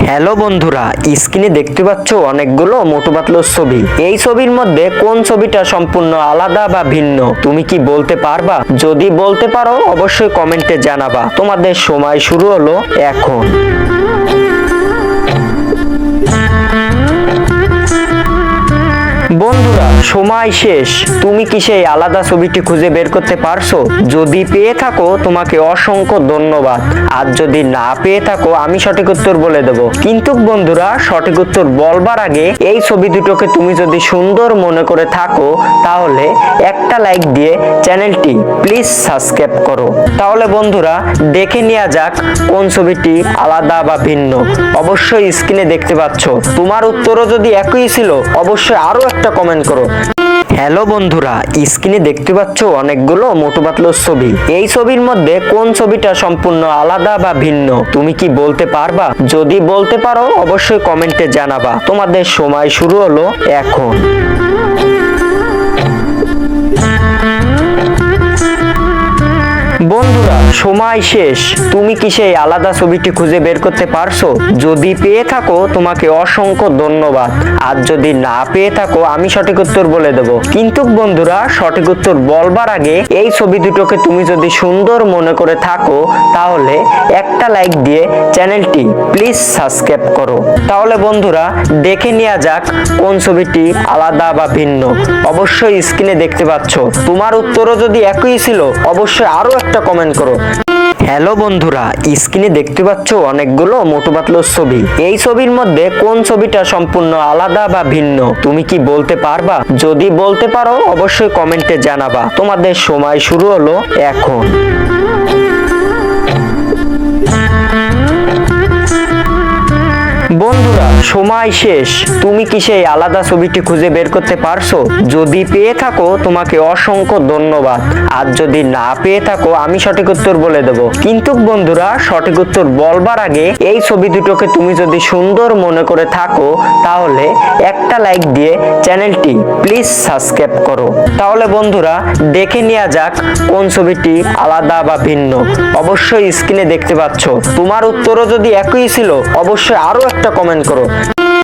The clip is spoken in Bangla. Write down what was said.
হ্যালো বন্ধুরা, স্ক্রিনে দেখতে পাচ্ছ অনেকগুলো মোটু পাতলুর ছবি। এই ছবির মধ্যে কোন ছবিটা সম্পূর্ণ আলাদা বা ভিন্ন তুমি কি বলতে পারবা? যদি বলতে পারো অবশ্যই কমেন্টে জানাবা। তোমাদের সময় শুরু হলো এখন। বন্ধুরা সময় শেষ। তুমি কি সেই আলাদা ছবিটি খুঁজে বের করতে পারছো? যদি পেয়ে থাকো তোমাকে অসংখ্য ধন্যবাদ, আর যদি না পেয়ে থাকো আমি সঠিক উত্তর বলে দেব। কিন্তু বন্ধুরা সঠিক উত্তর বলবার আগে এই ছবি দুটোকে তুমি যদি সুন্দর মনে করে থাকো তাহলে একটা লাইক দিয়ে চ্যানেলটি প্লিজ সাবস্ক্রাইব করো। তাহলে বন্ধুরা দেখে নেওয়া যাক কোন ছবিটি আলাদা বা ভিন্ন। অবশ্যই স্ক্রিনে দেখতে পাচ্ছ। তোমার উত্তরও যদি একই ছিল অবশ্যই আরো একটা কমেন্ট করো। হ্যালো বন্ধুরা, স্ক্রিনে দেখতে পাচ্ছ অনেকগুলো মোটু পাতলুর ছবি। এই ছবির মধ্যে কোন ছবিটা সম্পূর্ণ আলাদা বা ভিন্ন তুমি কি বলতে পারবা? যদি বলতে পারো অবশ্যই কমেন্টে জানাবা। তোমাদের সময় শুরু হলো এখন। বন্ধুরা সময় শেষ। তুমি কি সেই আলাদা ছবিটি খুঁজে বের করতে পারছো? যদি পেয়ে থাকো তোমাকে অসংখ্য ধন্যবাদ, আর যদি না পেয়ে থাকো আমি সঠিক উত্তর বলে দেব। কিন্তু বন্ধুরা সঠিক উত্তর বলবার আগে এই ছবি দুটোকে তুমি যদি সুন্দর মনে করে থাকো তাহলে একটা লাইক দিয়ে চ্যানেলটি প্লিজ সাবস্ক্রাইব করো। তাহলে বন্ধুরা দেখে নেওয়া যাক কোন ছবিটি আলাদা বা ভিন্ন। অবশ্যই স্ক্রিনে দেখতে পাচ্ছ। তোমার উত্তরও যদি একই ছিল অবশ্যই আরো একটা কমেন্ট করো। হ্যালো বন্ধুরা, স্ক্রিনে দেখতে পাচ্ছ অনেকগুলো মোটু পাতলুর ছবি। এই ছবির মধ্যে কোন ছবিটা সম্পূর্ণ আলাদা বা ভিন্ন তুমি কি বলতে পারবা? যদি বলতে পারো অবশ্যই কমেন্টে জানাবা। তোমাদের সময় শুরু হলো এখন। বন্ধুরা সময় শেষ। তুমি কি সেই আলাদা ছবিটি খুঁজে বের করতে পারছো? যদি পেয়ে থাকো তোমাকে অসংখ্য ধন্যবাদ, আর যদি না পেয়ে থাকো আমি সঠিক উত্তর বলে দেব। কিন্তু বন্ধুরা সঠিক উত্তর বলবার আগে এই ছবি দুটোকে তুমি যদি সুন্দর মনে করে থাকো তাহলে একটা লাইক দিয়ে চ্যানেলটি প্লিজ সাবস্ক্রাইব করো। তাহলে বন্ধুরা দেখে নেওয়া যাক কোন ছবিটি আলাদা বা ভিন্ন। অবশ্যই স্ক্রিনে দেখতে পাচ্ছ। তোমার উত্তরও যদি একই ছিল অবশ্যই আরো একটা কমেন্ট করো।